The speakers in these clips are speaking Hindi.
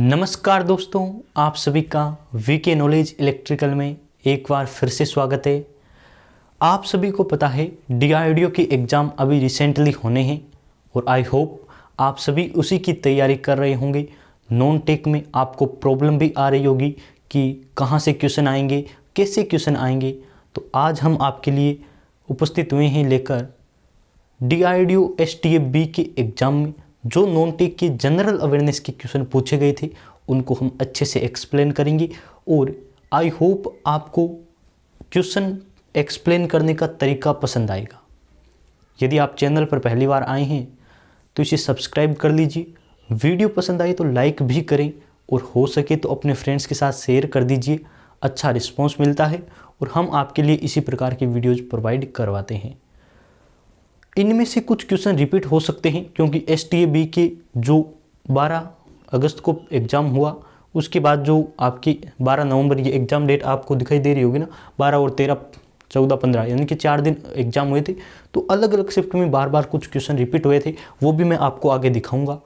नमस्कार दोस्तों, आप सभी का वीके नॉलेज इलेक्ट्रिकल में एक बार फिर से स्वागत है। आप सभी को पता है डीआरडीओ के एग्ज़ाम अभी रिसेंटली होने हैं और आई होप आप सभी उसी की तैयारी कर रहे होंगे। नॉन टेक में आपको प्रॉब्लम भी आ रही होगी कि कहाँ से क्वेश्चन आएंगे, कैसे क्वेश्चन आएंगे। तो आज हम आपके लिए उपस्थित हुए हैं लेकर डीआरडीओ एसटीएफ-बी के एग्ज़ाम में जो नॉन टेक के जनरल अवेयरनेस के क्वेश्चन पूछे गए थे उनको हम अच्छे से एक्सप्लेन करेंगे और आई होप आपको क्वेश्चन एक्सप्लेन करने का तरीका पसंद आएगा। यदि आप चैनल पर पहली बार आए हैं तो इसे सब्सक्राइब कर लीजिए, वीडियो पसंद आए तो लाइक भी करें और हो सके तो अपने फ्रेंड्स के साथ शेयर कर दीजिए। अच्छा रिस्पॉन्स मिलता है और हम आपके लिए इसी प्रकार की वीडियोज़ प्रोवाइड करवाते हैं। इनमें से कुछ क्वेश्चन रिपीट हो सकते हैं क्योंकि एसटीएफ-बी के जो 12 अगस्त को एग्ज़ाम हुआ उसके बाद जो आपकी 12 नवंबर ये एग्ज़ाम डेट आपको दिखाई दे रही होगी ना, 12 और 13, 14, 15 यानी कि 4 दिन एग्ज़ाम हुए थे। तो अलग अलग शिफ्ट में बार बार कुछ क्वेश्चन रिपीट हुए थे, वो भी मैं आपको आगे दिखाऊंगा।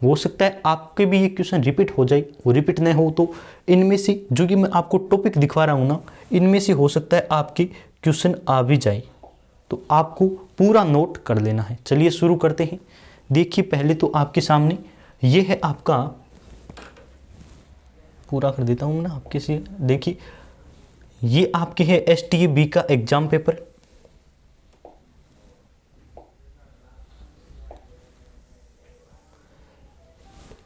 हो सकता है आपके भी ये क्वेश्चन रिपीट हो जाए और रिपीट नहीं हो तो इनमें से जो कि मैं आपको टॉपिक दिखा रहा हूँ ना, इनमें से हो सकता है आपके क्वेश्चन आ भी जाए, तो आपको पूरा नोट कर लेना है। चलिए शुरू करते हैं। देखिए पहले तो आपके सामने ये है आपका, पूरा कर देता हूँ ना आपके से। देखिए ये आपके है एसटीएफ-बी का एग्जाम पेपर।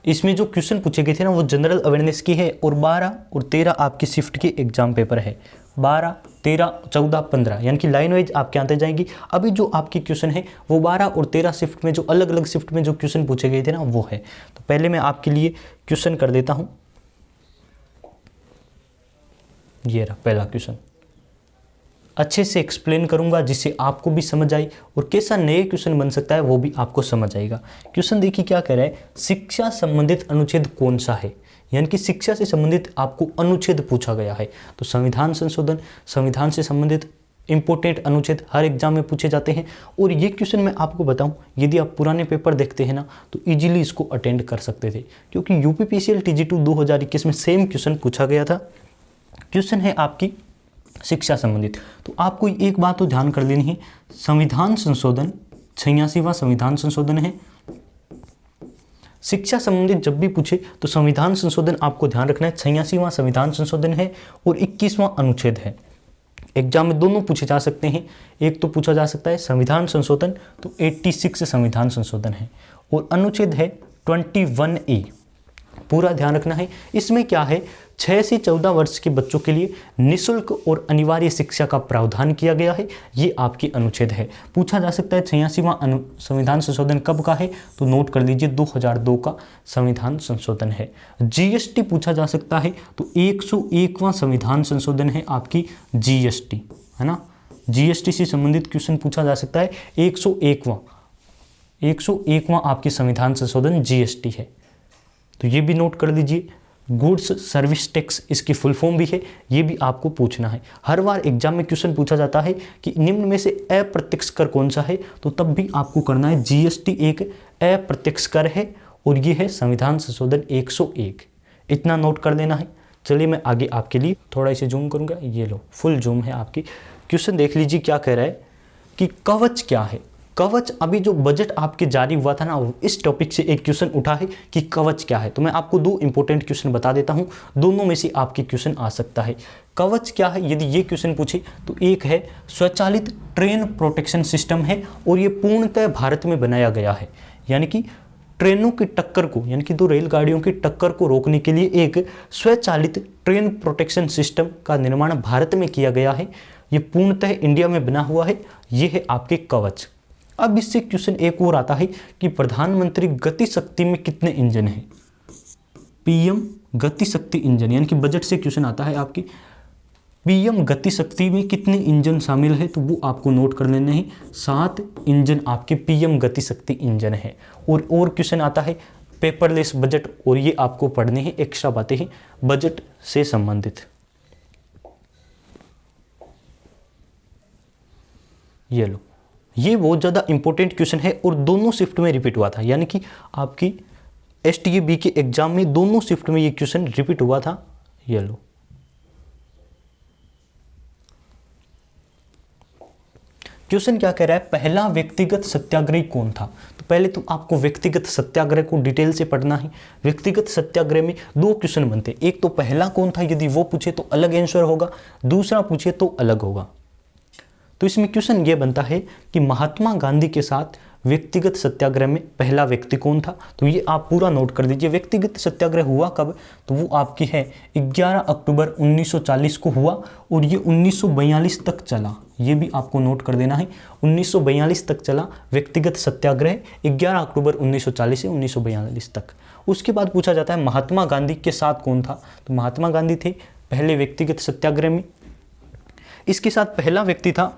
इसमें जो क्वेश्चन पूछे गए थे ना वो जनरल अवेयरनेस की है और 12 और 13 आपकी शिफ्ट के एग्जाम पेपर है। 12, 13, 14, 15 यानी कि लाइन वाइज आपके आते जाएंगी। अभी जो आपकी क्वेश्चन है वो 12 और 13 शिफ्ट में जो अलग अलग शिफ्ट में जो क्वेश्चन पूछे गए थे ना वो है। तो पहले मैं आपके लिए क्वेश्चन कर देता हूँ। ये रहा पहला क्वेश्चन, अच्छे से एक्सप्लेन करूंगा जिससे आपको भी समझ आए और कैसा नए क्वेश्चन बन सकता है वो भी आपको समझ आएगा। क्वेश्चन देखिए क्या कह रहा है, शिक्षा संबंधित अनुच्छेद कौन सा है, यानी कि शिक्षा से संबंधित आपको अनुच्छेद पूछा गया है। तो संविधान संशोधन, संविधान से संबंधित इंपॉर्टेंट अनुच्छेद हर एग्जाम में पूछे जाते हैं। और ये क्वेश्चन मैं आपको बताऊं, यदि आप पुराने पेपर देखते हैं ना तो इजीली इसको अटेंड कर सकते थे क्योंकि यूपीपीसीएल टीजी2 2021 में सेम क्वेश्चन पूछा गया था। क्वेश्चन है आपकी शिक्षा संबंधित। तो आपको एक बात तो ध्यान कर लेनी है, संविधान संशोधन 86वां संविधान संशोधन है। शिक्षा संबंधित जब भी पूछे तो संविधान संशोधन आपको ध्यान रखना है, 86वां संविधान संशोधन है और 21वां अनुच्छेद है। एग्जाम में दोनों पूछे जा सकते हैं। एक तो पूछा जा सकता है संविधान संशोधन, तो 86 संविधान संशोधन है और अनुच्छेद है 21A। पूरा ध्यान रखना है। इसमें क्या है, 6 से 14 वर्ष के बच्चों के लिए निःशुल्क और अनिवार्य शिक्षा का प्रावधान किया गया है। ये आपकी अनुच्छेद है। पूछा जा सकता है 86वां संविधान संशोधन कब का है, तो नोट कर लीजिए 2002 का संविधान संशोधन है। जीएसटी पूछा जा सकता है तो 101वां संविधान संशोधन है आपकी जीएसटी, है ना। जीएसटी से संबंधित क्वेश्चन पूछा जा सकता है। 101वां आपकी संविधान संशोधन जीएसटी है, तो ये भी नोट कर लीजिए। गुड्स सर्विस टैक्स इसकी फुल फॉर्म भी है, ये भी आपको पूछना है। हर बार एग्जाम में क्वेश्चन पूछा जाता है कि निम्न में से अप्रत्यक्ष कर कौन सा है, तो तब भी आपको करना है जीएसटी एक अप्रत्यक्ष कर है और ये है संविधान संशोधन 101। इतना नोट कर लेना है। चलिए मैं आगे आपके लिए थोड़ा इसे जूम करूंगा। ये लो फुल जूम है आपकी। क्वेश्चन देख लीजिए क्या कह रहा है कि कवच क्या है। कवच, अभी जो बजट आपके जारी हुआ था ना, इस टॉपिक से एक क्वेश्चन उठा है कि कवच क्या है। तो मैं आपको दो इंपॉर्टेंट क्वेश्चन बता देता हूं, दोनों में से आपके क्वेश्चन आ सकता है। कवच क्या है यदि ये क्वेश्चन पूछे तो एक है स्वचालित ट्रेन प्रोटेक्शन सिस्टम है और ये पूर्णतः भारत में बनाया गया है। यानी कि ट्रेनों की टक्कर को, यानी कि दो रेलगाड़ियों की टक्कर को रोकने के लिए एक स्वचालित ट्रेन प्रोटेक्शन सिस्टम का निर्माण भारत में किया गया है। ये पूर्णतः इंडिया में बना हुआ है। ये है आपके कवच। अब इससे क्वेश्चन एक और आता है कि प्रधानमंत्री गति शक्ति में कितने इंजन हैं। पीएम गति शक्ति इंजन, यानी कि बजट से क्वेश्चन आता है आपकी पीएम गति शक्ति में कितने इंजन शामिल है, तो वो आपको नोट कर लेने हैं। 7 इंजन आपके पीएम गति शक्ति इंजन है। और क्वेश्चन आता है पेपरलेस बजट, और ये आपको पढ़ने हैं, एक्स्ट्रा बातें हैं बजट से संबंधित। ये लो, ये बहुत ज़्यादा इंपॉर्टेंट क्वेश्चन है और दोनों शिफ्ट में रिपीट हुआ था। यानी कि आपकी STA-B के एग्जाम में दोनों शिफ्ट में ये क्वेश्चन रिपीट हुआ था। ये लो, क्वेश्चन क्या कह रहा है, पहला व्यक्तिगत सत्याग्रही कौन था। तो पहले तो आपको व्यक्तिगत सत्याग्रह को डिटेल से पढ़ना है। व्यक्तिगत सत्याग्रह में दो क्वेश्चन बनते हैं, एक तो पहला कौन था, यदि वो पूछे तो अलग आंसर होगा, दूसरा पूछे तो अलग होगा। तो इसमें क्वेश्चन ये बनता है कि महात्मा गांधी के साथ व्यक्तिगत सत्याग्रह में पहला व्यक्ति कौन था। तो ये आप पूरा नोट कर दीजिए। व्यक्तिगत सत्याग्रह हुआ कब, तो वो आपकी है 11 अक्टूबर 1940 को हुआ और ये 1942 तक चला। ये भी आपको नोट कर देना है, 1942 तक चला व्यक्तिगत सत्याग्रह, 11 अक्टूबर 1940 से 1942 तक। उसके बाद पूछा जाता है महात्मा गांधी के साथ कौन था। तो महात्मा गांधी थे पहले व्यक्तिगत सत्याग्रह में। इसके साथ पहला व्यक्ति था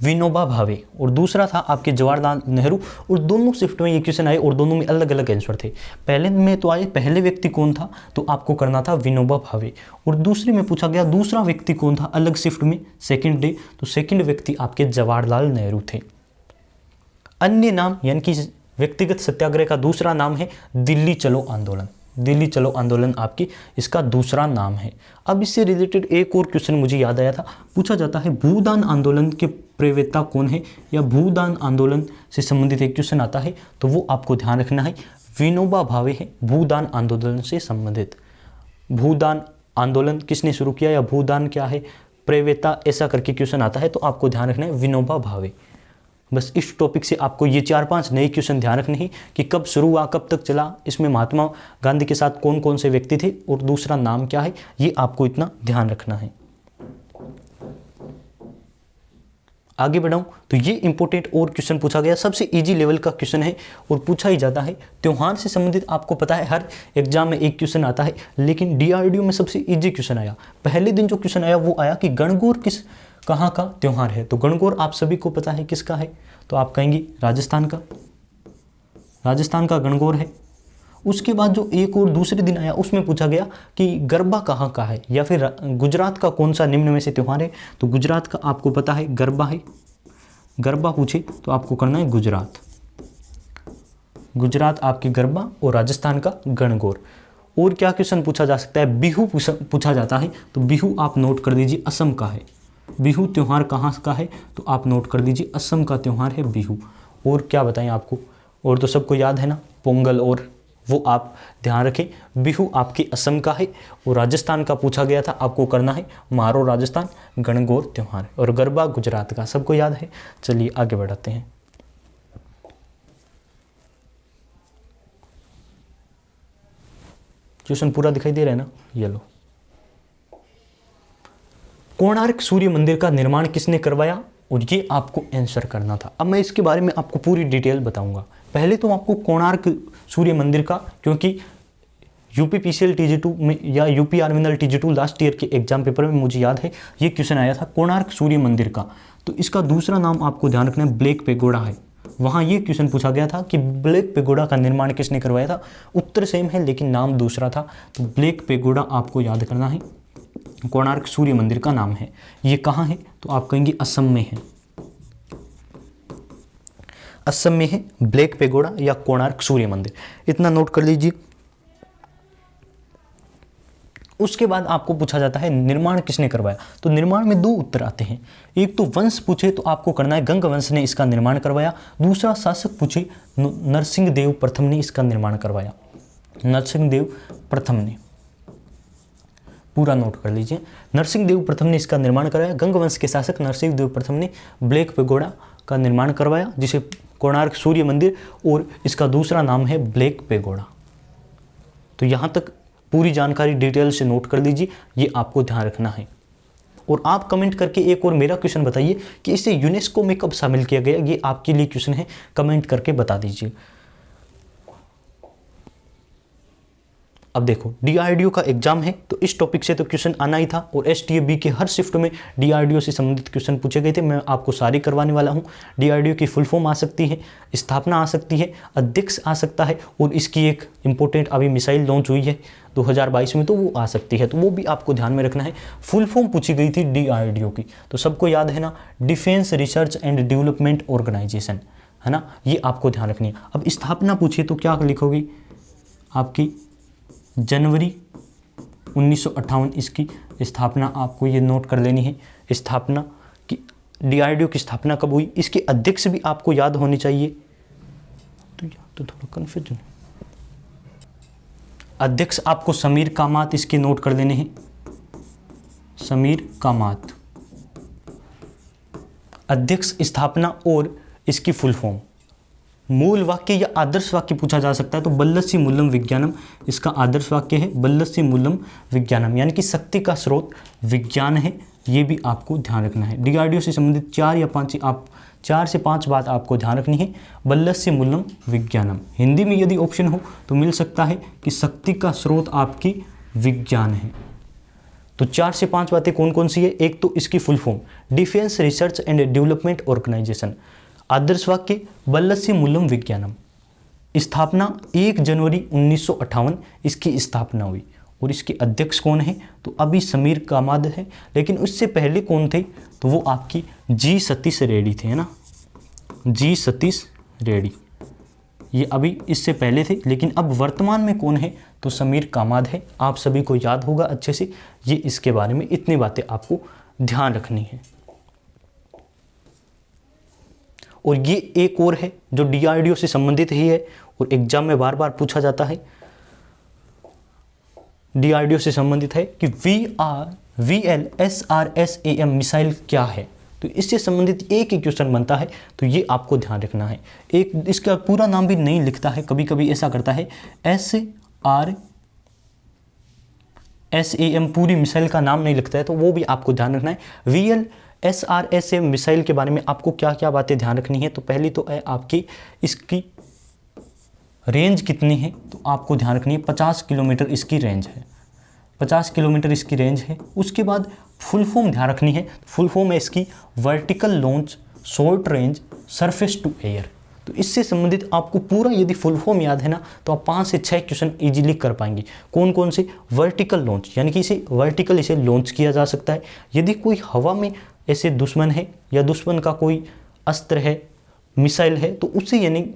विनोबा भावे और दूसरा था आपके जवाहरलाल नेहरू। और दोनों शिफ्ट में ये क्वेश्चन आए और दोनों में अलग अलग आंसर थे। पहले में तो आए पहले व्यक्ति कौन था, तो आपको करना था विनोबा भावे, और दूसरे में पूछा गया दूसरा व्यक्ति कौन था अलग शिफ्ट में सेकंड डे, तो सेकंड व्यक्ति आपके जवाहरलाल नेहरू थे। अन्य नाम यानी कि व्यक्तिगत सत्याग्रह का दूसरा नाम है दिल्ली चलो आंदोलन। दिल्ली चलो आंदोलन आपकी इसका दूसरा नाम है। अब इससे रिलेटेड एक और क्वेश्चन मुझे याद आया था, पूछा जाता है भूदान आंदोलन के प्रेरता कौन है, या भूदान आंदोलन से संबंधित एक क्वेश्चन आता है, तो वो आपको ध्यान रखना है विनोबा भावे है भूदान आंदोलन से संबंधित। भूदान आंदोलन किसने शुरू किया या भूदान क्या है, प्रेरता, ऐसा करके क्वेश्चन आता है, तो आपको ध्यान रखना है विनोबा भावे। बस इस टॉपिक से आपको ये 4-5 नए क्वेश्चन ध्यान रखने हैं कि कब शुरू हुआ, कब तक चला, इसमें महात्मा गांधी के साथ कौन कौन से व्यक्ति थे और दूसरा नाम क्या है, ये आपको इतना ध्यान रखना है। आगे बढ़ाऊं तो ये इंपॉर्टेंट और क्वेश्चन पूछा गया, सबसे इजी लेवल का क्वेश्चन है और पूछा ही जाता है। त्योहार से संबंधित आपको पता है हर एग्जाम में एक क्वेश्चन आता है, लेकिन DRDO में सबसे इजी क्वेश्चन आया। पहले दिन जो क्वेश्चन आया वो आया कि गणगौर किस कहाँ का त्योहार है। तो गणगौर आप सभी को पता है किसका है, तो आप कहेंगे राजस्थान का, राजस्थान का गणगौर है। उसके बाद जो एक और दूसरे दिन आया उसमें पूछा गया कि गरबा कहाँ का है, या फिर गुजरात का कौन सा निम्न में से त्योहार है। तो गुजरात का आपको पता है गरबा है। गरबा पूछे तो आपको करना है गुजरात, गुजरात आपकी गरबा और राजस्थान का गणगौर। और क्या क्वेश्चन पूछा जा सकता है, बिहू पूछा जाता है, तो बिहू आप नोट कर दीजिए असम का है। बिहू त्यौहार कहाँ का है, तो आप नोट कर दीजिए असम का त्यौहार है बिहू। और क्या बताएं आपको, और तो सबको याद है ना पोंगल, और वो आप ध्यान रखें बिहू आपकी असम का है। और राजस्थान का पूछा गया था, आपको करना है मारो राजस्थान, गणगौर त्यौहार, और गरबा गुजरात का, सबको याद है। चलिए आगे बढ़ाते हैं। क्वेश्चन पूरा दिखाई दे रहा है ना, ये लो। कोणार्क सूर्य मंदिर का निर्माण किसने करवाया, और ये आपको आंसर करना था। अब मैं इसके बारे में आपको पूरी डिटेल बताऊंगा। पहले तो आपको कोणार्क सूर्य मंदिर का, क्योंकि UPPCL TG2 में या UPRMNL TG2 लास्ट ईयर के एग्जाम पेपर में मुझे याद है ये क्वेश्चन आया था कोणार्क सूर्य मंदिर का। तो इसका दूसरा नाम आपको ध्यान रखना है ब्लैक पेगोडा है। वहाँ ये क्वेश्चन पूछा गया था कि ब्लैक पेगोडा का निर्माण किसने करवाया था। उत्तर सेम है लेकिन नाम दूसरा था। तो ब्लैक पेगोडा आपको याद करना है, कोणार्क सूर्य मंदिर का नाम है। ये कहाँ है, तो आप कहेंगे असम में है। असम में है ब्लैक पेगोडा या कोणार्क सूर्य मंदिर, इतना नोट कर लीजिए। उसके बाद आपको पूछा जाता है निर्माण किसने करवाया। तो निर्माण में दो उत्तर आते हैं, एक तो वंश पूछे तो आपको करना है गंग वंश ने इसका निर्माण करवाया। दूसरा शासक पूछे नरसिंह देव प्रथम ने इसका निर्माण करवाया। नरसिंह देव प्रथम ने, पूरा नोट कर लीजिए, नरसिंह देव प्रथम ने इसका निर्माण करवाया। गंग वंश के शासक नरसिंह देव प्रथम ने ब्लैक पेगोडा का निर्माण करवाया, जिसे कोणार्क सूर्य मंदिर, और इसका दूसरा नाम है ब्लैक पेगोडा। तो यहाँ तक पूरी जानकारी डिटेल से नोट कर लीजिए, ये आपको ध्यान रखना है। और आप कमेंट करके एक और मेरा क्वेश्चन बताइए कि इसे यूनेस्को में कब शामिल किया गया, ये आपके लिए क्वेश्चन है, कमेंट करके बता दीजिए। अब देखो DRDO का एग्जाम है तो इस टॉपिक से तो क्वेश्चन आना ही था, और STA-B के हर शिफ्ट में DRDO से संबंधित क्वेश्चन पूछे गए थे। मैं आपको सारी करवाने वाला हूँ। DRDO की फुल फॉर्म आ सकती है, स्थापना आ सकती है, अध्यक्ष आ सकता है, और इसकी एक इम्पोर्टेंट अभी मिसाइल लॉन्च हुई है 2022 में, तो वो आ सकती है। तो वो भी आपको ध्यान में रखना है। फुल फॉर्म पूछी गई थी DRDO की, तो सबको याद है ना, defence research and development organisation, है ना, ये आपको ध्यान रखनी है। अब स्थापना पूछिए तो क्या लिखोगे, आपकी जनवरी 1958 इसकी स्थापना, आपको ये नोट कर लेनी है। स्थापना की DRDO की स्थापना कब हुई, इसके अध्यक्ष भी आपको याद होने चाहिए। तो यहाँ तो थोड़ा कन्फ्यूजन, अध्यक्ष आपको समीर कामत इसके नोट कर लेने हैं, समीर कामत। अध्यक्ष, स्थापना और इसकी फुल फॉर्म। मूल वाक्य या आदर्श वाक्य पूछा जा सकता है तो बल्लस्य मूलम विज्ञानम इसका आदर्श वाक्य है, बल्लस्य मूलम विज्ञानम, यानी कि शक्ति का स्रोत विज्ञान है। ये भी आपको ध्यान रखना है। DRDO से संबंधित 4 से 5 बात आपको ध्यान रखनी है। बल्लस्य मूलम विज्ञानम, हिंदी में यदि ऑप्शन हो तो मिल सकता है कि शक्ति का स्रोत आपकी विज्ञान है। तो 4 से 5 बातें कौन कौन सी है। एक तो इसकी full form, defence research and development organisation. आदर्श वाक्य, बल्लस्य मूलम विज्ञानम। स्थापना 1 जनवरी 1958 इसकी स्थापना हुई। और इसके अध्यक्ष कौन है, तो अभी समीर कामत है, लेकिन उससे पहले कौन थे, तो वो आपकी जी सतीश रेड्डी थे, है ना, जी सतीश रेड्डी। ये अभी इससे पहले थे, लेकिन अब वर्तमान में कौन है, तो समीर कामत है। आप सभी को याद होगा अच्छे से। ये इसके बारे में इतनी बातें आपको ध्यान रखनी है। और ये एक और है जो DRDO से संबंधित ही है और एग्जाम में बार बार पूछा जाता है, DRDO से संबंधित है कि VLSRSAM मिसाइल क्या है। तो इससे संबंधित एक ही क्वेश्चन बनता है, तो ये आपको ध्यान रखना है। एक इसका पूरा नाम भी नहीं लिखता है, कभी कभी ऐसा करता है, SRSAM पूरी मिसाइल का नाम नहीं लिखता है, तो वो भी आपको ध्यान रखना है। VLSRSAM मिसाइल के बारे में आपको क्या क्या बातें ध्यान रखनी है। तो पहली तो है आपकी इसकी रेंज कितनी है, तो आपको ध्यान रखनी है 50 किलोमीटर इसकी रेंज है, 50 किलोमीटर इसकी रेंज है। उसके बाद फुल फॉर्म ध्यान रखनी है। फुल फॉर्म है इसकी vertical launch short range surface to air. तो इससे संबंधित आपको पूरा यदि फुल फॉर्म याद है ना, तो आप 5 से 6 क्वेश्चन इजीली कर पाएंगे। कौन कौन से, वर्टिकल लॉन्च, यानी कि इसे वर्टिकल इसे लॉन्च किया जा सकता है। यदि कोई हवा में ऐसे दुश्मन है या दुश्मन का कोई अस्त्र है, मिसाइल है, तो उससे यानी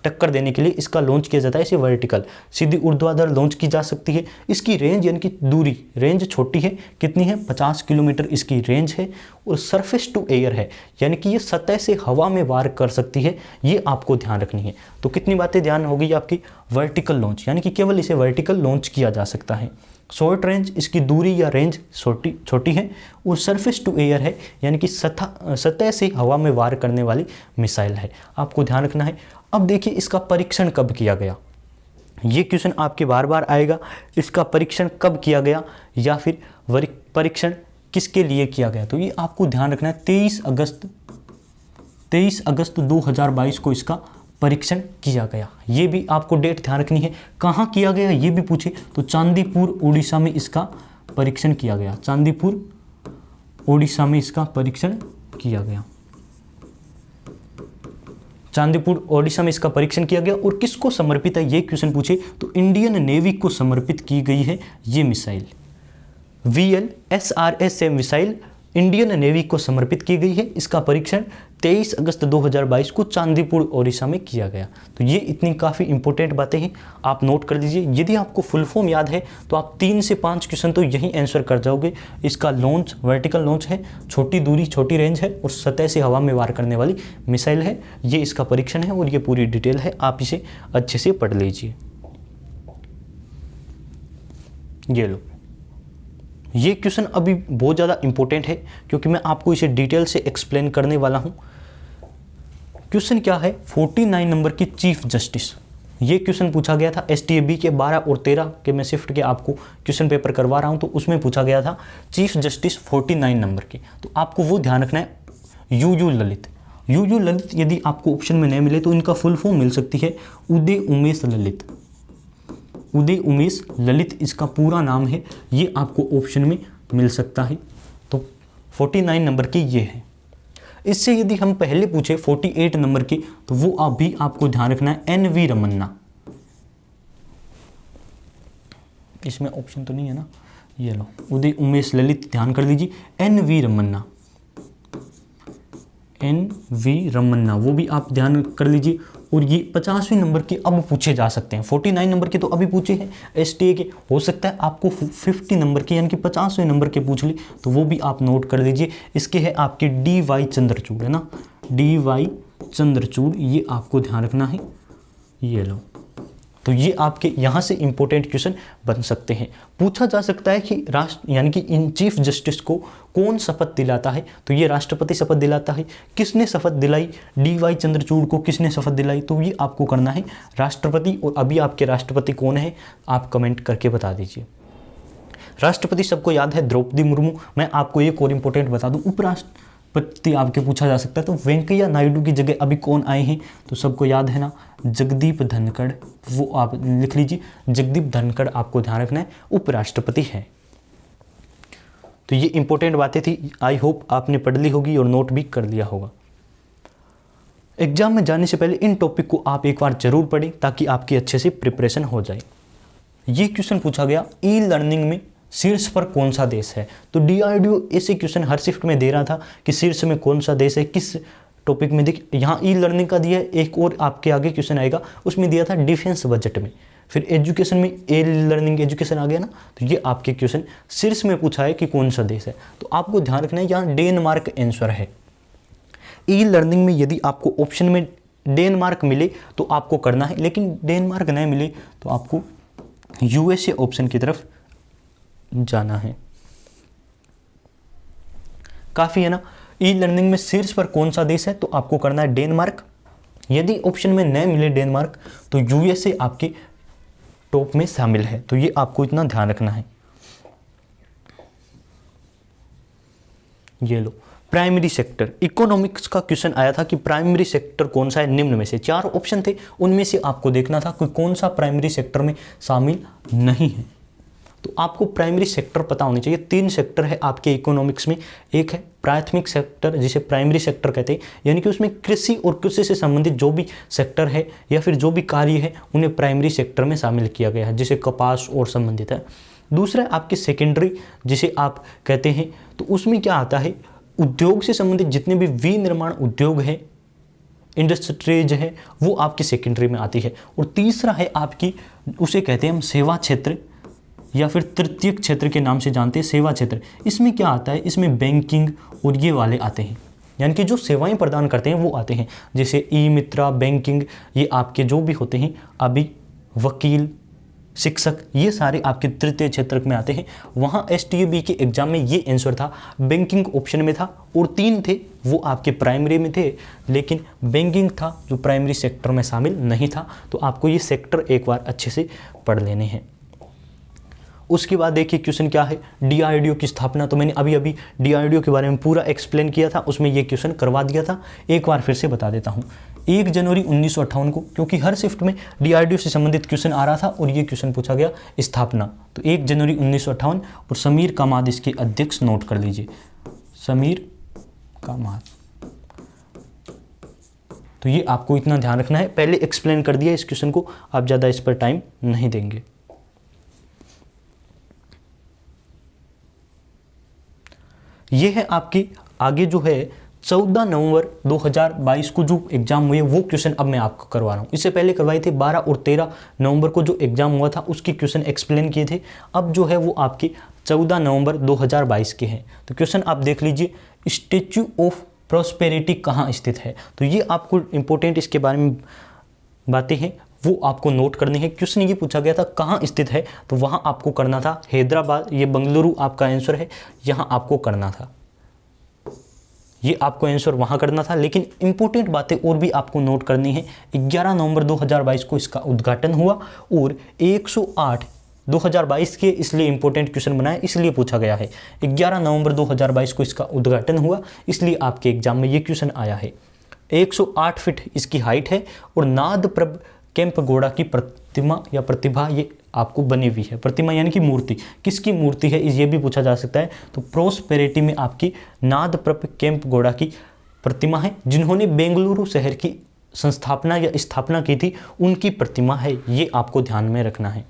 टक्कर देने के लिए इसका लॉन्च किया जाता है। इसे वर्टिकल सीधी ऊर्ध्वाधर लॉन्च की जा सकती है। इसकी रेंज यानी कि दूरी, रेंज छोटी है, कितनी है, 50 किलोमीटर इसकी रेंज है। और सरफेस टू एयर है, यानी कि ये सतह से हवा में वार कर सकती है। ये आपको ध्यान रखनी है। तो कितनी बातें ध्यान होगी आपकी, वर्टिकल लॉन्च, यानी कि केवल इसे वर्टिकल लॉन्च किया जा सकता है। शॉर्ट रेंज, इसकी दूरी या रेंज छोटी है। और सरफेस टू एयर है, यानी कि सतह से हवा में वार करने वाली मिसाइल है। आपको ध्यान रखना है। अब देखिए इसका परीक्षण कब किया गया, ये क्वेश्चन आपके बार बार आएगा। इसका परीक्षण कब किया गया या फिर परीक्षण किसके लिए किया गया, तो ये आपको ध्यान रखना है। 23 अगस्त 2022 को इसका परीक्षण किया गया। ये भी आपको डेट ध्यान रखनी है। कहाँ किया गया ये भी पूछे, तो चांदीपुर उड़ीसा में इसका परीक्षण किया गया। चांदीपुर उड़ीसा में इसका परीक्षण किया गया। चांदीपुर ओडिशा में इसका परीक्षण किया गया। और किसको समर्पित है ये क्वेश्चन पूछे, तो इंडियन नेवी को समर्पित की गई है ये missile. VLSRSAM missile Indian navy को समर्पित की गई है। इसका परीक्षण 23 अगस्त 2022 को चांदीपुर ओडिशा में किया गया। तो ये इतनी काफ़ी इंपॉर्टेंट बातें हैं, आप नोट कर लीजिए। यदि आपको फुल फॉर्म याद है तो आप 3 से 5 क्वेश्चन तो यहीं आंसर कर जाओगे। इसका लॉन्च वर्टिकल लॉन्च है, छोटी दूरी छोटी रेंज है और सतह से हवा में वार करने वाली मिसाइल है। ये इसका परीक्षण है और ये पूरी डिटेल है, आप इसे अच्छे से पढ़ लीजिए। ये लो, ये क्वेश्चन अभी बहुत ज़्यादा इंपॉर्टेंट है क्योंकि मैं आपको इसे डिटेल से एक्सप्लेन करने वाला हूँ। क्वेश्चन क्या है, 49 नंबर की चीफ जस्टिस। ये क्वेश्चन पूछा गया था STAB के 12 और 13 के, मैं शिफ्ट के आपको क्वेश्चन पेपर करवा रहा हूँ, तो उसमें पूछा गया था चीफ जस्टिस 49 नंबर के। तो आपको वो ध्यान रखना है, UU ललित। UU ललित यदि आपको ऑप्शन में नहीं मिले तो इनका फुल फॉर्म मिल सकती है उदय उमेश ललित। उदय उमेश ललित इसका पूरा नाम है, ये आपको ऑप्शन में मिल सकता है। तो 49 नंबर की ये है। इससे यदि हम पहले पूछे 48 नंबर के, तो वो अभी आपको ध्यान रखना है NV रमन्ना। इसमें ऑप्शन तो नहीं है ना, ये लो, उदय उमेश ललित ध्यान कर लीजिए। NV रमन्ना, NV रमन्ना वो भी आप ध्यान कर लीजिए। और ये 50वें नंबर के अब पूछे जा सकते हैं। 49 नंबर के तो अभी पूछे हैं STA के, हो सकता है आपको 50 नंबर के यानी कि 50वें नंबर के पूछ ले, तो वो भी आप नोट कर लीजिए। इसके है आपके DY चंद्रचूड़, है ना, DY चंद्रचूड़, ये आपको ध्यान रखना है। ये लो, तो ये आपके यहाँ से इंपॉर्टेंट क्वेश्चन बन सकते हैं। पूछा जा सकता है कि राष्ट्र यानी कि इन चीफ जस्टिस को कौन शपथ दिलाता है, तो ये राष्ट्रपति शपथ दिलाता है। किसने शपथ दिलाई, DY चंद्रचूड़ को किसने शपथ दिलाई, तो ये आपको करना है राष्ट्रपति। और अभी आपके राष्ट्रपति कौन है आप कमेंट करके बता दीजिए। राष्ट्रपति सबको याद है द्रौपदी मुर्मू। मैं आपको एक और इंपॉर्टेंट बता दूं, उपराष्ट्रपति आपके पूछा जा सकता है, तो वेंकैया नायडू की जगह अभी कौन आए हैं, तो सबको याद है ना, जगदीप धनखड़, वो आप लिख लीजिए, जगदीप धनखड़ आपको ध्यान रखना है, उपराष्ट्रपति है। तो ये इंपॉर्टेंट बातें थी, आई होप आपने पढ़ ली होगी और नोट भी कर लिया होगा। एग्जाम में जाने से पहले इन टॉपिक को आप एक बार जरूर पढ़ें ताकि आपकी अच्छे से प्रिपरेशन हो जाए। ये क्वेश्चन पूछा गया, ई लर्निंग में शीर्ष पर कौन सा देश है, तो DRDO ऐसे क्वेश्चन हर शिफ्ट में दे रहा था कि शीर्ष में कौन सा देश है, किस टॉपिक में। देखिए यहाँ ई लर्निंग का दिया है, एक और आपके आगे क्वेश्चन आएगा उसमें दिया था डिफेंस बजट में, फिर एजुकेशन में ए लर्निंग एजुकेशन आ गया ना, तो ये आपके क्वेश्चन शीर्ष में पूछा है कि कौन सा देश है, तो आपको ध्यान रखना है यहाँ डेनमार्क आंसर है। ई लर्निंग में यदि आपको ऑप्शन में डेनमार्क मिले तो आपको करना है, लेकिन डेनमार्क नहीं मिले तो आपको USA ऑप्शन की तरफ जाना है। काफी है ना। ई लर्निंग में शीर्ष पर कौन सा देश है, तो आपको करना है डेनमार्क। यदि ऑप्शन में न मिले डेनमार्क तो USA आपके टॉप में शामिल है, तो ये आपको इतना ध्यान रखना है। ये लो, प्राइमरी सेक्टर, इकोनॉमिक्स का क्वेश्चन आया था कि प्राइमरी सेक्टर कौन सा है निम्न में से, 4 ऑप्शन थे, उनमें से आपको देखना था कि कौन सा प्राइमरी सेक्टर में शामिल नहीं है। तो आपको प्राइमरी सेक्टर पता होनी चाहिए। 3 सेक्टर है आपके इकोनॉमिक्स में, एक है प्राथमिक सेक्टर जिसे प्राइमरी सेक्टर कहते हैं, यानी कि उसमें कृषि और कृषि से संबंधित जो भी सेक्टर है या फिर जो भी कार्य है उन्हें प्राइमरी सेक्टर में शामिल किया गया है, जिसे कपास और संबंधित है। दूसरा आपके सेकेंडरी जिसे आप कहते हैं, तो उसमें क्या आता है, उद्योग से संबंधित जितने भी विनिर्माण उद्योग हैं, इंडस्ट्रीज है, वो आपकी सेकेंडरी में आती है। और तीसरा है आपकी, उसे कहते हैं हम सेवा क्षेत्र या फिर तृतीयक क्षेत्र के नाम से जानते हैं, सेवा क्षेत्र। इसमें क्या आता है, इसमें बैंकिंग और ये वाले आते हैं, यानी कि जो सेवाएं प्रदान करते हैं वो आते हैं, जैसे ई मित्रा, बैंकिंग, ये आपके जो भी होते हैं, अभी वकील, शिक्षक, ये सारे आपके तृतीय क्षेत्र में आते हैं। वहाँ STAB के एग्जाम में ये आंसर था, बैंकिंग ऑप्शन में था, और 3 थे वो आपके प्राइमरी में थे, लेकिन बैंकिंग था जो प्राइमरी सेक्टर में शामिल नहीं था। तो आपको ये सेक्टर एक बार अच्छे से पढ़ लेने हैं। उसके बाद देखिए क्वेश्चन क्या है, DRDO की स्थापना, तो मैंने अभी अभी DRDO के बारे में पूरा एक्सप्लेन किया था, उसमें ये क्वेश्चन करवा दिया था, एक बार फिर से बता देता हूँ। 1 जनवरी 1958 को, क्योंकि हर शिफ्ट में DRDO से संबंधित क्वेश्चन आ रहा था और ये क्वेश्चन पूछा गया स्थापना, तो 1 जनवरी 1958, और समीर कामाद इसके अध्यक्ष, नोट कर लीजिए, समीर कामाद। तो ये आपको इतना ध्यान रखना है, पहले एक्सप्लेन कर दिया इस क्वेश्चन को, आप ज़्यादा इस पर टाइम नहीं देंगे। ये है आपकी आगे जो है 14 नवंबर 2022 को जो एग्जाम हुए वो क्वेश्चन अब मैं आपको करवा रहा हूँ। इससे पहले करवाए थे 12 और 13 नवंबर को जो एग्जाम हुआ था उसके क्वेश्चन एक्सप्लेन किए थे। अब जो है वो आपके 14 नवंबर 2022 के हैं। तो क्वेश्चन आप देख लीजिए, स्टैच्यू ऑफ प्रॉस्पेरिटी कहाँ स्थित है, तो ये आपको इंपॉर्टेंट इसके बारे में बातें हैं वो आपको नोट करनी है। क्वेश्चन ये पूछा गया था कहाँ स्थित है, तो वहाँ आपको करना था हैदराबाद, ये बेंगलुरु आपका आंसर है, यहाँ आपको करना था, ये आपको आंसर वहाँ करना था। लेकिन इंपॉर्टेंट बातें और भी आपको नोट करनी है। 11 नवंबर 2022 को इसका उद्घाटन हुआ और 108 2022 के इसलिए इंपॉर्टेंट क्वेश्चन बनाए, इसलिए पूछा गया है। 11 नवंबर 2022 को इसका उद्घाटन हुआ, इसलिए आपके एग्जाम में ये क्वेश्चन आया है। 108 फीट इसकी हाइट है और नादप्रभ केम्पगौड़ा की प्रतिमा या प्रतिभा ये आपको बनी हुई है। प्रतिमा यानी कि मूर्ति, किसकी मूर्ति है ये भी पूछा जा सकता है। तो प्रॉस्पेरिटी में आपकी नादप्रभ केम्पगौड़ा की प्रतिमा है, जिन्होंने बेंगलुरु शहर की संस्थापना या स्थापना की थी, उनकी प्रतिमा है, ये आपको ध्यान में रखना है।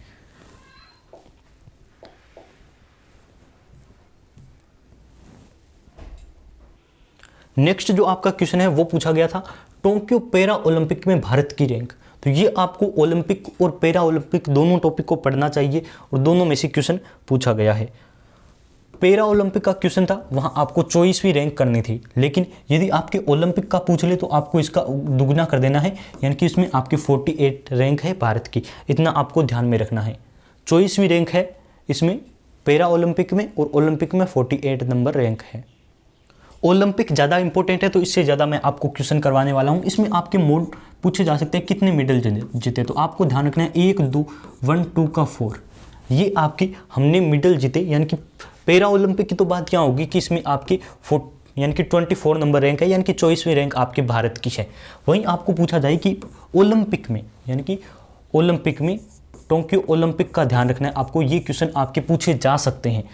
नेक्स्ट जो आपका क्वेश्चन है वो पूछा गया था टोक्यो पैरा ओलंपिक में भारत की रैंक। तो ये आपको ओलंपिक और पैरा ओलंपिक दोनों टॉपिक को पढ़ना चाहिए और दोनों में से क्वेश्चन पूछा गया है। पैरा ओलंपिक का क्वेश्चन था, वहाँ आपको 24वीं रैंक करनी थी, लेकिन यदि आपके ओलंपिक का पूछ ले तो आपको इसका दुगना कर देना है, यानी कि इसमें आपकी 48 रैंक है भारत की। इतना आपको ध्यान में रखना है। 24वीं रैंक है इसमें पैरा ओलंपिक में, और ओलंपिक में 48 नंबर रैंक है। ओलंपिक ज़्यादा इंपॉर्टेंट है तो इससे ज़्यादा मैं आपको क्वेश्चन करवाने वाला हूँ। इसमें आपके मोड पूछे जा सकते हैं, कितने मेडल जीते, तो आपको ध्यान रखना है 1 2 1 2 का 4, ये आपकी हमने मेडल जीते। यानी कि पैरा ओलंपिक की तो बात क्या होगी कि इसमें आपकी यानी कि 24 नंबर रैंक है, यानी कि 24वीं रैंक आपके भारत की है। वहीं आपको पूछा जाए कि ओलंपिक में, यानी कि ओलंपिक में टोक्यो ओलंपिक का ध्यान रखना है आपको। ये क्वेश्चन आपके पूछे जा सकते हैं।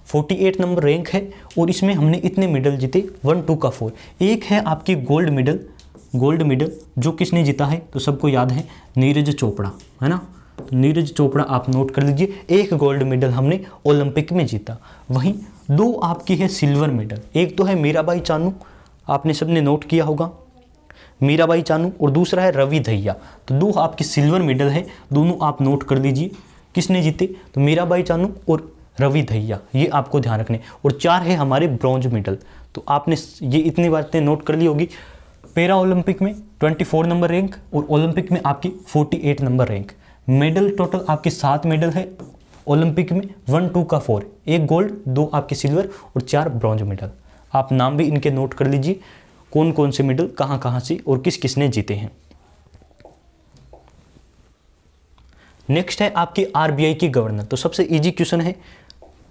48 नंबर रैंक है और इसमें हमने इतने मेडल जीते 1 2 का 4। एक है आपकी गोल्ड मेडल जो किसने जीता है, तो सबको याद है नीरज चोपड़ा, है ना। तो नीरज चोपड़ा आप नोट कर लीजिए, एक गोल्ड मेडल हमने ओलंपिक में जीता। वहीं 2 आपकी है सिल्वर मेडल, एक तो है मीराबाई चानू, आपने सबने नोट किया होगा मीराबाई चानू, और दूसरा है रवि दहिया। तो 2 आपकी सिल्वर मेडल है, दोनों आप नोट कर लीजिए किसने जीते, तो मीराबाई चानू और रवि दहिया, ये आपको ध्यान रखने। और 4 है हमारे ब्रॉन्ज मेडल। तो आपने ये इतनी बातें नोट कर ली होगी। पैरा ओलंपिक में 24 नंबर रैंक और ओलंपिक में आपकी 48 नंबर रैंक। मेडल टोटल आपके 7 मेडल है ओलंपिक में, 1 2 का 4, 1 गोल्ड 2 आपके सिल्वर और 4 ब्रॉन्ज मेडल। आप नाम भी इनके नोट कर लीजिए, कौन कौन से मेडल कहाँ कहाँ से और किस किसने जीते हैं। नेक्स्ट है आपकी आरबीआई की गवर्नर। तो सबसे इजी क्वेश्चन है,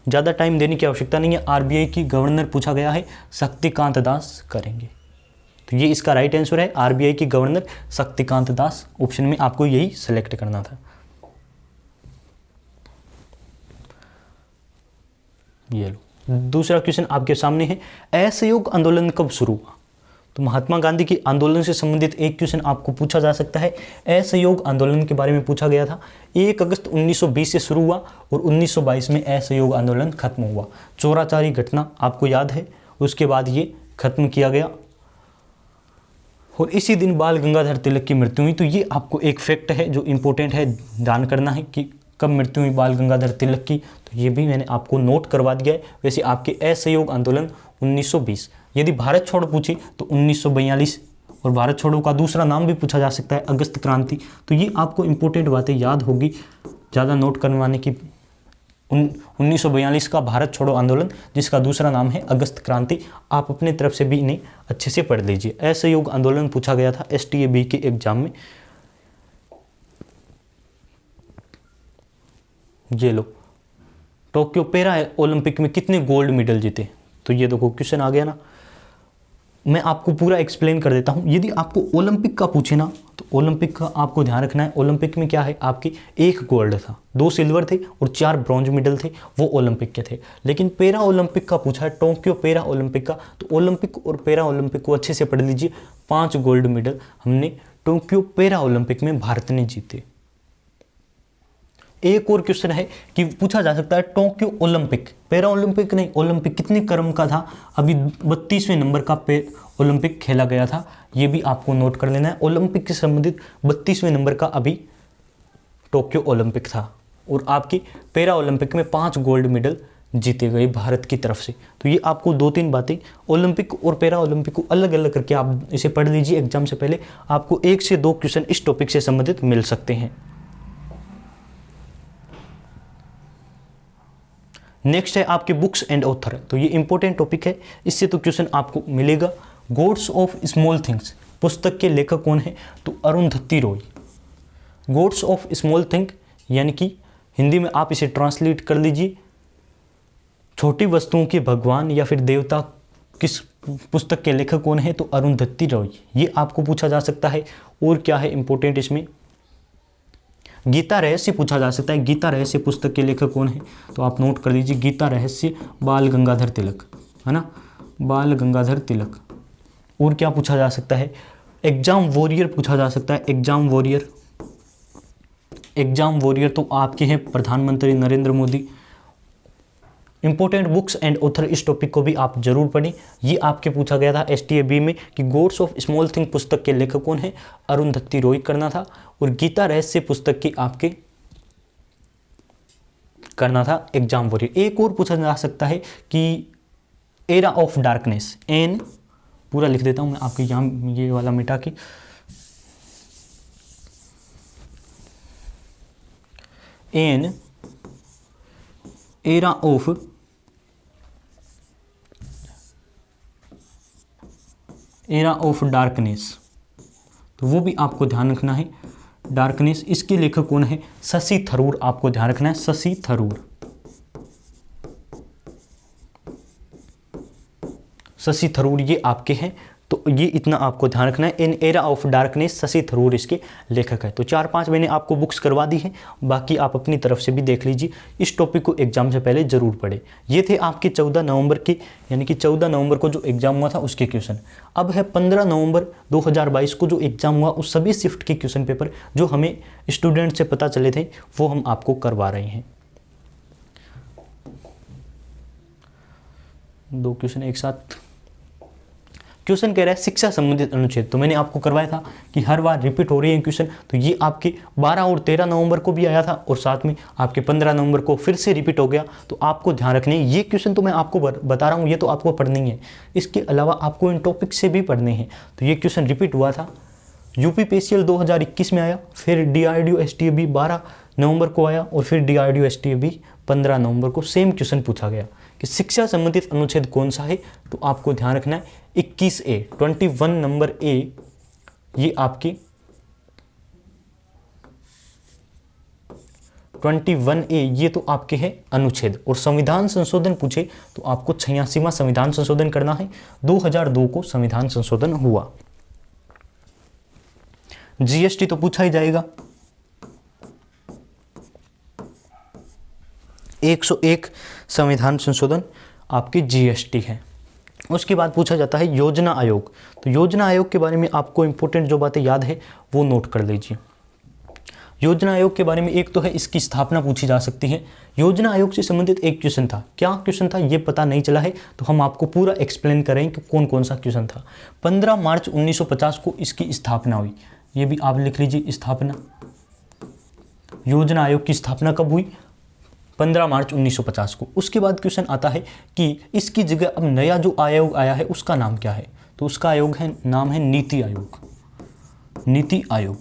ज़्यादा टाइम देने की आवश्यकता नहीं है। आरबीआई की गवर्नर पूछा गया है, शक्तिकांत दास करेंगे। तो ये इसका राइट आंसर है, आरबीआई की गवर्नर शक्तिकांत दास। ऑप्शन में आपको यही सेलेक्ट करना था। ये लो, दूसरा क्वेश्चन आपके सामने है, असहयोग आंदोलन कब शुरू हुआ। तो महात्मा गांधी के आंदोलन से संबंधित एक क्वेश्चन आपको पूछा जा सकता है। असहयोग आंदोलन के बारे में पूछा गया था। 1 अगस्त 1920 से शुरू हुआ और 1922 में असहयोग आंदोलन खत्म हुआ। चौराचारी घटना आपको याद है, उसके बाद ये खत्म किया गया और इसी दिन बाल गंगाधर तिलक की मृत्यु हुई। तो ये आपको एक फैक्ट है जो इम्पोर्टेंट है, ध्यान करना है कि कब मृत्यु हुई बाल गंगाधर तिलक की। तो ये भी मैंने आपको नोट करवा दिया है। वैसे आपके असहयोग आंदोलन 1920। यदि भारत छोड़ो पूछी तो 1942, और भारत छोड़ो का दूसरा नाम भी पूछा जा सकता है अगस्त क्रांति। तो ये आपको इंपॉर्टेंट बातें याद होगी, ज़्यादा नोट करवाने की। 1942 का भारत छोड़ो आंदोलन, जिसका दूसरा नाम है अगस्त क्रांति। आप अपने तरफ से भी इन्हें अच्छे से पढ़ लीजिए। असहयोग आंदोलन पूछा गया था STAB के एग्जाम में। ये लो, टोक्यो पैरा ओलंपिक में कितने गोल्ड मेडल जीते। तो ये देखो क्वेश्चन आ गया ना, मैं आपको पूरा एक्सप्लेन कर देता हूँ। यदि आपको ओलंपिक का पूछे ना, तो ओलंपिक का आपको ध्यान रखना है। ओलंपिक में क्या है, आपकी 1 गोल्ड था, 2 सिल्वर थे और 4 ब्रॉन्ज मेडल थे, वो ओलंपिक के थे। लेकिन पैरा ओलंपिक का पूछा है, टोक्यो पैरा ओलंपिक का। तो ओलंपिक और पैरा ओलंपिक को अच्छे से पढ़ लीजिए। 5 गोल्ड मेडल हमने टोक्यो पैरा ओलंपिक में भारत ने जीते। एक और क्वेश्चन है कि पूछा जा सकता है, टोक्यो ओलंपिक, पैरा ओलंपिक नहीं, ओलंपिक कितने क्रम का था। अभी 32वें नंबर का ओलंपिक खेला गया था, ये भी आपको नोट कर लेना है। ओलंपिक से संबंधित 32वें नंबर का अभी टोक्यो ओलंपिक था। और आपकी पैरा ओलंपिक में 5 गोल्ड मेडल जीते गए भारत की तरफ से। तो ये आपको 2-3 बातें, ओलंपिक और पैरा ओलंपिक को अलग अलग करके आप इसे पढ़ लीजिए। एग्जाम से पहले आपको 1 से 2 क्वेश्चन इस टॉपिक से संबंधित मिल सकते हैं। नेक्स्ट है आपके बुक्स एंड ऑथर। तो ये इंपॉर्टेंट टॉपिक है, इससे तो क्वेश्चन आपको मिलेगा। गॉड्स ऑफ स्मॉल थिंग्स पुस्तक के लेखक कौन है, तो Arundhati Roy. God's of small thing यानी कि हिंदी में आप इसे ट्रांसलेट कर लीजिए, छोटी वस्तुओं के भगवान या फिर देवता, किस पुस्तक के लेखक कौन है, तो अरुंधति रॉय। ये आपको पूछा जा सकता है। और क्या है इंपॉर्टेंट इसमें, गीता रहस्य पूछा जा सकता है। गीता रहस्य पुस्तक के लेखक कौन है, तो आप नोट कर लीजिए, गीता रहस्य बाल गंगाधर तिलक, है ना, बाल गंगाधर तिलक। और क्या पूछा जा सकता है, एग्जाम वॉरियर पूछा जा सकता है। एग्जाम वॉरियर, एग्जाम वॉरियर तो आपके हैं प्रधानमंत्री Narendra Modi. Important books and author, इस टॉपिक को भी आप जरूर पढ़ें। ये आपके पूछा गया था STA-B में कि गॉड्स ऑफ स्मॉल थिंग पुस्तक के लेखक कौन है, अरुंधति रॉय करना था। और गीता रहस्य पुस्तक की आपके करना था एग्जाम वॉरियर। एक और पूछा जा सकता है कि एरा ऑफ डार्कनेस, एन पूरा लिख देता हूं मैं आपके यहाँ, ये वाला मिटा के, एन एरा ऑफ डार्कनेस, तो वो भी आपको ध्यान रखना है। डार्कनेस, इसके लेखक कौन है, शशि थरूर, आपको ध्यान रखना है शशि थरूर। शशि थरूर ये आपके हैं, तो ये इतना आपको ध्यान रखना है। An era of darkness, Shashi Tharoor इसके लेखक है। तो 4-5 मैंने आपको बुक्स करवा दी है, बाकी आप अपनी तरफ से भी देख लीजिए। इस टॉपिक को एग्जाम से पहले जरूर पढ़ें। ये थे आपके 14 नवंबर के, यानी कि 14 नवंबर को जो एग्जाम हुआ था उसके क्वेश्चन। अब है 15 नवंबर 2022 को जो एग्जाम हुआ, उस सभी शिफ्ट के क्वेश्चन पेपर जो हमें स्टूडेंट से पता चले थे, वो हम आपको करवा रहे हैं। 2 क्वेश्चन एक साथ। क्वेश्चन कह रहा है शिक्षा संबंधित अनुच्छेद, तो मैंने आपको करवाया था कि हर बार रिपीट हो रही है क्वेश्चन, तो ये आपके 12 और 13 नवंबर को भी आया था और साथ में आपके 15 नवंबर को फिर से रिपीट हो गया। तो आपको ध्यान रखने हैं, ये क्वेश्चन तो मैं आपको बता रहा हूँ, ये तो आपको पढ़नी है, इसके अलावा आपको इन टॉपिक से भी पढ़ने हैं। तो ये क्वेश्चन रिपीट हुआ था, UPPCL 2021 में आया, फिर DRDO STA-B 12 नवंबर को आया और फिर DRDO STA-B 15 नवंबर को सेम क्वेश्चन पूछा गया कि शिक्षा संबंधित अनुच्छेद कौन सा है। तो आपको ध्यान रखना है 21A, 21 नंबर A, ये आपके 21A, ये तो आपके हैं अनुच्छेद। और संविधान संशोधन पूछे तो आपको 86वां संविधान संशोधन करना है। 2002 को संविधान संशोधन हुआ। GST तो पूछा ही जाएगा, 101 संविधान संशोधन आपकी GST है। उसके बाद पूछा जाता है योजना आयोग। तो योजना आयोग के बारे में आपको इंपॉर्टेंट जो बातें याद है वो नोट कर लीजिए। योजना आयोग के बारे में एक तो है इसकी स्थापना पूछी जा सकती है। योजना आयोग से संबंधित एक क्वेश्चन था, क्या क्वेश्चन था ये पता नहीं चला है, तो हम आपको पूरा एक्सप्लेन करें कि कौन कौन सा क्वेश्चन था। 15 मार्च 1950 को इसकी स्थापना हुई, ये भी आप लिख लीजिए स्थापना। योजना आयोग की स्थापना कब हुई, 15 मार्च 1950 को। उसके बाद क्वेश्चन आता है कि इसकी जगह अब नया जो आयोग आया है उसका नाम क्या है, तो उसका आयोग है, नाम है नीति आयोग। नीति आयोग,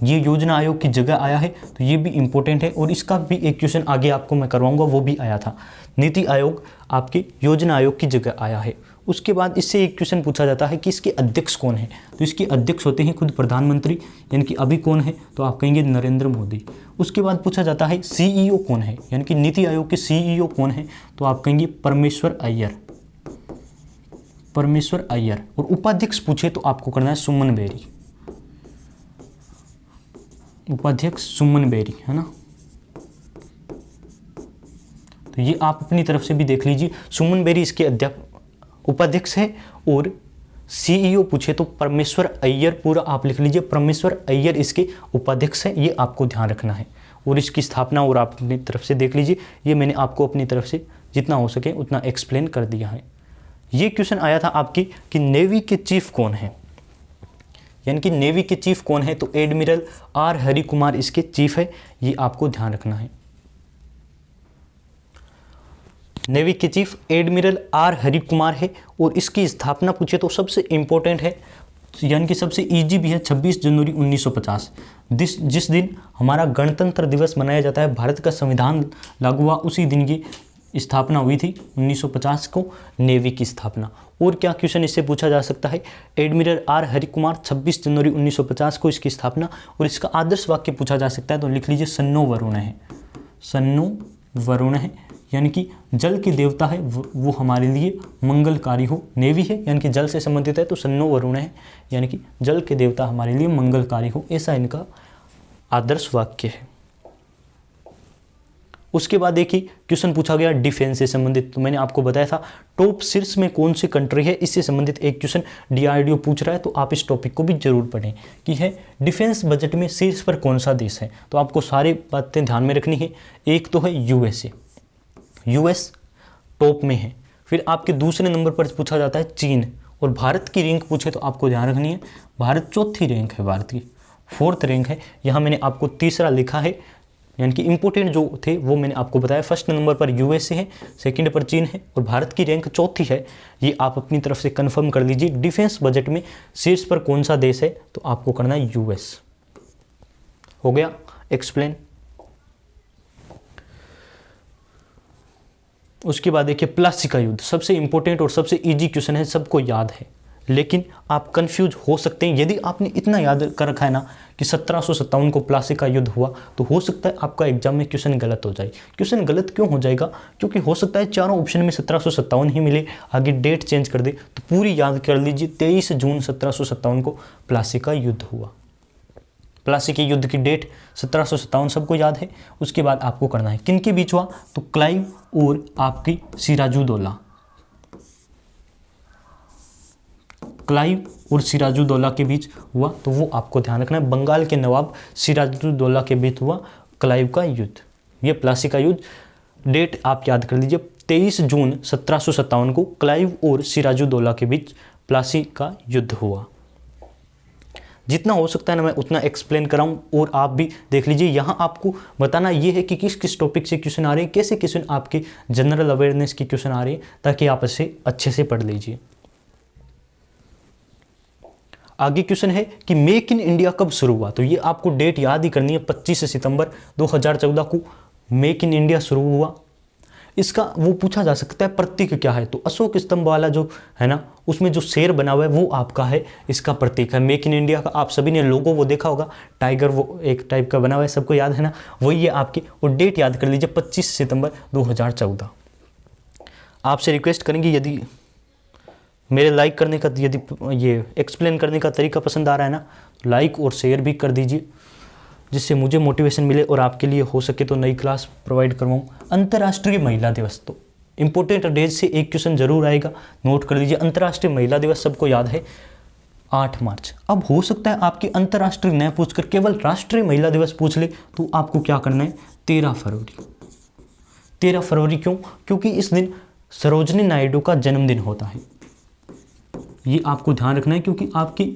ये योजना आयोग की जगह आया है, तो ये भी इंपॉर्टेंट है और इसका भी एक क्वेश्चन आगे आपको मैं करवाऊंगा, वो भी आया था। नीति आयोग आपके योजना आयोग की जगह आया है। उसके बाद इससे एक क्वेश्चन पूछा जाता है कि इसके अध्यक्ष कौन है, तो इसके अध्यक्ष होते हैं खुद प्रधानमंत्री, यानी कि अभी कौन है, तो आप कहेंगे नरेंद्र मोदी। उसके बाद पूछा जाता है CEO कौन है, यानी कि नीति आयोग के CEO कौन है, तो आप कहेंगे परमेश्वर अय्यर। परमेश्वर अय्यर। और उपाध्यक्ष पूछे तो आपको करना है सुमन बेरी। उपाध्यक्ष सुमन बेरी है ना, तो ये आप अपनी तरफ से भी देख लीजिए। सुमन बेरी इसके उपाध्यक्ष है और CEO पूछे तो परमेश्वर अय्यर, पूरा आप लिख लीजिए, परमेश्वर अय्यर इसके उपाध्यक्ष है, ये आपको ध्यान रखना है। और इसकी स्थापना और आप अपनी तरफ से देख लीजिए, ये मैंने आपको अपनी तरफ से जितना हो सके उतना एक्सप्लेन कर दिया है। ये क्वेश्चन आया था आपकी कि नेवी के चीफ कौन है, यानी कि नेवी के चीफ कौन है, तो एडमिरल R हरि कुमार इसके चीफ है, ये आपको ध्यान रखना है। नेवी के chief admiral R Hari Kumar है। और इसकी स्थापना पूछे तो सबसे इंपॉर्टेंट है, यानी कि सबसे इजी भी है, 26 जनवरी 1950, जिस दिन हमारा गणतंत्र दिवस मनाया जाता है, भारत का संविधान लागू हुआ उसी दिन की स्थापना हुई थी 1950 को, नेवी की स्थापना। और क्या क्वेश्चन इससे पूछा जा सकता है, एडमिरल R हरि कुमार 26 जनवरी 1950 को इसकी स्थापना। और इसका आदर्श वाक्य पूछा जा सकता है, तो लिख लीजिए सन्नो वरुण है। सन्नो वरुण है, यानी कि जल के देवता है वो हमारे लिए मंगलकारी हो। नेवी है यानी कि जल से संबंधित है, तो सन्नो वरुण है, यानी कि जल के देवता हमारे लिए मंगलकारी हो, ऐसा इनका आदर्श वाक्य है। उसके बाद देखिए क्वेश्चन पूछा गया डिफेंस से संबंधित, तो मैंने आपको बताया था टॉप शीर्ष में कौन सी कंट्री है, इससे संबंधित एक क्वेश्चन DRDO पूछ रहा है, तो आप इस टॉपिक को भी जरूर पढ़ें कि है डिफेंस बजट में शीर्ष पर कौन सा देश है। तो आपको सारी बातें ध्यान में रखनी है। एक तो है USA, यूएस टॉप में है। फिर आपके दूसरे नंबर पर पूछा जाता है चीन, और भारत की रैंक पूछे तो आपको ध्यान रखनी है, भारत चौथी रैंक है, भारत की 4th रैंक है। यहाँ मैंने आपको तीसरा लिखा है, यानी कि इंपॉर्टेंट जो थे वो मैंने आपको बताया। फर्स्ट नंबर पर यूएसए है, सेकंड पर चीन है, और भारत की रैंक चौथी है। ये आप अपनी तरफ से कंफर्म कर लीजिए। डिफेंस बजट में शीर्ष पर कौन सा देश है, तो आपको करना है यूएस। हो गया एक्सप्लेन। उसके बाद देखिए प्लासी का युद्ध, सबसे इंपॉर्टेंट और सबसे इजी क्वेश्चन है, सबको याद है, लेकिन आप कंफ्यूज हो सकते हैं। यदि आपने इतना याद कर रखा है ना कि 1757 को प्लासी का युद्ध हुआ, तो हो सकता है आपका एग्जाम में क्वेश्चन गलत हो जाए। क्वेश्चन गलत क्यों हो जाएगा, क्योंकि हो सकता है चारों ऑप्शन में 1757 ही मिले, आगे डेट चेंज कर दे, तो पूरी याद कर लीजिए। 23 जून 1757 को प्लासी का युद्ध हुआ। प्लासी के युद्ध की डेट 1757 सबको याद है। उसके बाद आपको करना है किन के बीच हुआ, तो क्लाइव और आपकी सिराजुद्दौला, क्लाइव और सिराजुद्दौला के बीच हुआ, तो वो आपको ध्यान रखना है। बंगाल के नवाब सिराजुद्दौला के बीच हुआ क्लाइव का युद्ध। ये प्लासी का युद्ध, डेट आप याद कर लीजिए, 23 जून 1757 को क्लाइव और सिराजुद्दौला के बीच प्लासी का युद्ध हुआ। जितना हो सकता है ना मैं उतना एक्सप्लेन कराऊं, और आप भी देख लीजिए। यहाँ आपको बताना ये है कि किस किस टॉपिक से क्वेश्चन आ रहे हैं, कैसे क्वेश्चन आपके जनरल अवेयरनेस के क्वेश्चन आ रहे हैं, ताकि आप इसे अच्छे से पढ़ लीजिए। आगे क्वेश्चन है कि मेक इन इंडिया कब शुरू हुआ, तो ये आपको डेट याद ही करनी है। 25 सितंबर 2014 को मेक इन इंडिया शुरू हुआ। इसका वो पूछा जा सकता है प्रतीक क्या है, तो अशोक स्तंभ वाला जो है ना, उसमें जो शेर बना हुआ है वो आपका है इसका प्रतीक है मेक इन इंडिया का। आप सभी ने लोगो वो देखा होगा, टाइगर वो एक टाइप का बना हुआ है, सबको याद है ना, वही है आपकी। और डेट याद कर लीजिए 25 सितंबर 2014। आपसे रिक्वेस्ट करेंगे, यदि मेरे लाइक करने का, यदि ये एक्सप्लेन करने का तरीका पसंद आ रहा है ना, लाइक और शेयर भी कर दीजिए, जिससे मुझे मोटिवेशन मिले और आपके लिए हो सके तो नई क्लास प्रोवाइड करवाऊँ। अंतर्राष्ट्रीय महिला दिवस, तो इंपॉर्टेंट डेज से एक क्वेश्चन जरूर आएगा, नोट कर लीजिए। अंतर्राष्ट्रीय महिला दिवस सबको याद है 8 मार्च। अब हो सकता है आपकी अंतर्राष्ट्रीय न पूछकर केवल राष्ट्रीय महिला दिवस पूछ ले, तो आपको क्या करना है 13 फरवरी। 13 फरवरी क्यों, क्योंकि इस दिन सरोजिनी नायडू का जन्मदिन होता है। ये आपको ध्यान रखना है, क्योंकि आपकी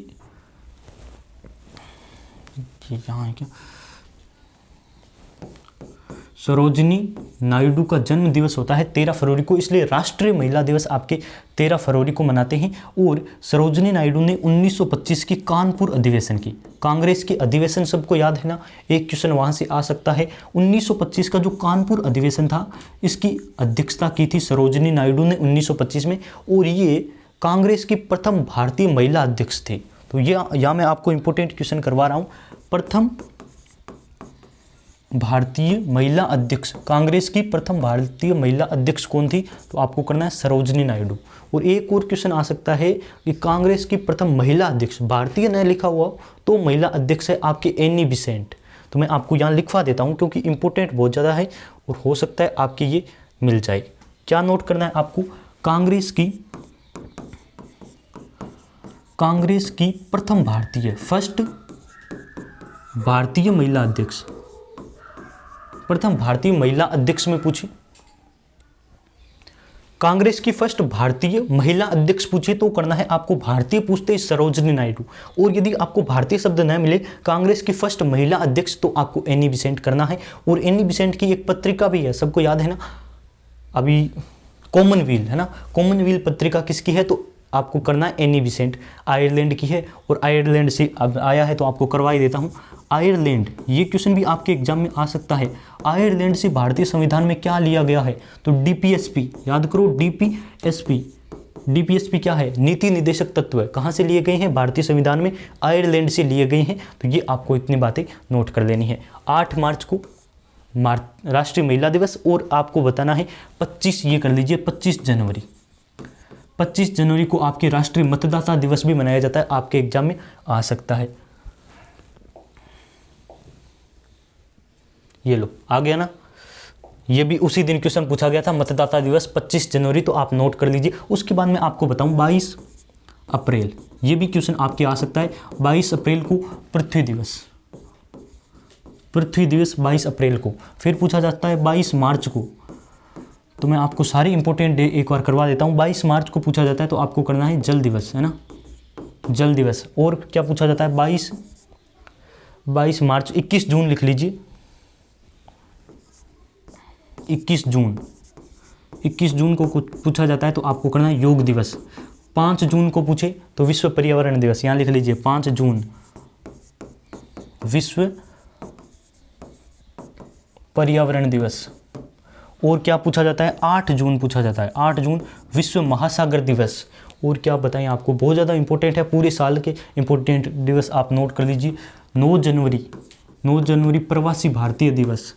यहाँ है क्या, सरोजिनी नायडू का जन्म दिवस होता है 13 फरवरी को, इसलिए राष्ट्रीय महिला दिवस आपके 13 फरवरी को मनाते हैं। और सरोजिनी नायडू ने 1925 की कानपुर अधिवेशन की, कांग्रेस के अधिवेशन सबको याद है ना, एक क्वेश्चन वहाँ से आ सकता है। 1925 का जो कानपुर अधिवेशन था, इसकी अध्यक्षता की थी सरोजिनी नायडू ने 1925 में, और ये कांग्रेस की प्रथम भारतीय महिला अध्यक्ष थे। तो यहाँ मैं आपको इंपॉर्टेंट क्वेश्चन करवा रहा हूँ। प्रथम भारतीय महिला अध्यक्ष, कांग्रेस की प्रथम भारतीय महिला अध्यक्ष कौन थी, तो आपको करना है सरोजिनी नायडू। और एक और क्वेश्चन आ सकता है कि कांग्रेस की प्रथम महिला अध्यक्ष, भारतीय न लिखा हुआ तो महिला अध्यक्ष है आपके एनी बेसेंट। तो मैं आपको यहाँ लिखवा देता हूँ, क्योंकि इंपॉर्टेंट बहुत ज़्यादा है और हो सकता है आपकी ये मिल जाए। क्या नोट करना है आपको, कांग्रेस की प्रथम भारतीय, फर्स्ट भारतीय महिला अध्यक्ष, प्रथम भारतीय महिला अध्यक्ष में पूछे, कांग्रेस की फर्स्ट भारतीय महिला अध्यक्ष पूछे तो करना है आपको भारतीय, पूछते सरोजिनी नायडू। और यदि आपको भारतीय शब्द न मिले, कांग्रेस की फर्स्ट महिला अध्यक्ष, तो आपको एनी बेसेंट करना है। और एनी बेसेंट की एक पत्रिका भी है, सबको याद है ना, अभी कॉमनवेल्थ है ना, कॉमनवेल्थ पत्रिका किसकी है, तो आपको करना है एनी बेसेंट, आयरलैंड की है। और आयरलैंड से अब आया है तो आपको करवा ही देता हूँ। आयरलैंड, ये क्वेश्चन भी आपके एग्जाम में आ सकता है। आयरलैंड से भारतीय संविधान में क्या लिया गया है, तो डीपीएसपी, याद करो डीपीएसपी। डीपीएसपी क्या है, नीति निदेशक तत्व है, कहाँ से लिए गए हैं, भारतीय संविधान में आयरलैंड से लिए गए हैं। तो ये आपको इतनी बातें नोट कर लेनी है। 8 मार्च को राष्ट्रीय महिला दिवस, और आपको बताना है 25, ये कर लीजिए 25 जनवरी। 25 जनवरी को आपके राष्ट्रीय मतदाता दिवस भी मनाया जाता है, आपके एग्जाम में आ सकता है। ये लो आ गया ना, ये भी उसी दिन क्वेश्चन पूछा गया था, मतदाता दिवस 25 जनवरी, तो आप नोट कर लीजिए। उसके बाद मैं आपको बताऊं 22 अप्रैल, ये भी क्वेश्चन आपके आ सकता है। 22 अप्रैल को पृथ्वी दिवस, पृथ्वी दिवस 22 अप्रैल को। फिर पूछा जाता है 22 मार्च को तो मैं आपको सारे इंपॉर्टेंट डे एक बार करवा देता हूँ। 22 मार्च को पूछा जाता है तो आपको करना है जल दिवस, है ना, जल दिवस। और क्या पूछा जाता है 22 मार्च, 21 जून लिख लीजिए, 21 जून को कुछ पूछा जाता है तो आपको करना है योग दिवस। 5 जून को पूछे तो विश्व पर्यावरण दिवस, यहाँ लिख लीजिए 5 जून विश्व पर्यावरण दिवस। और क्या पूछा जाता है 8 जून पूछा जाता है, 8 जून विश्व महासागर दिवस। और क्या बताएं आपको, बहुत ज़्यादा इंपॉर्टेंट है, पूरे साल के इंपॉर्टेंट दिवस आप नोट कर लीजिए। 9 जनवरी प्रवासी भारतीय दिवस,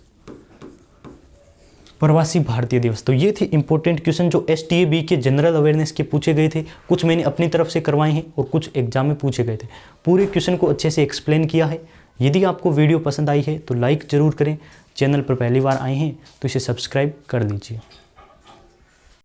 प्रवासी भारतीय दिवस। तो ये थे इंपॉर्टेंट क्वेश्चन जो STAB के जनरल अवेयरनेस के पूछे गए थे। कुछ मैंने अपनी तरफ से करवाए हैं और कुछ एग्जाम में पूछे गए थे। पूरे क्वेश्चन को अच्छे से एक्सप्लेन किया है। यदि आपको वीडियो पसंद आई है तो लाइक ज़रूर करें। चैनल पर पहली बार आए हैं तो इसे सब्सक्राइब कर लीजिए।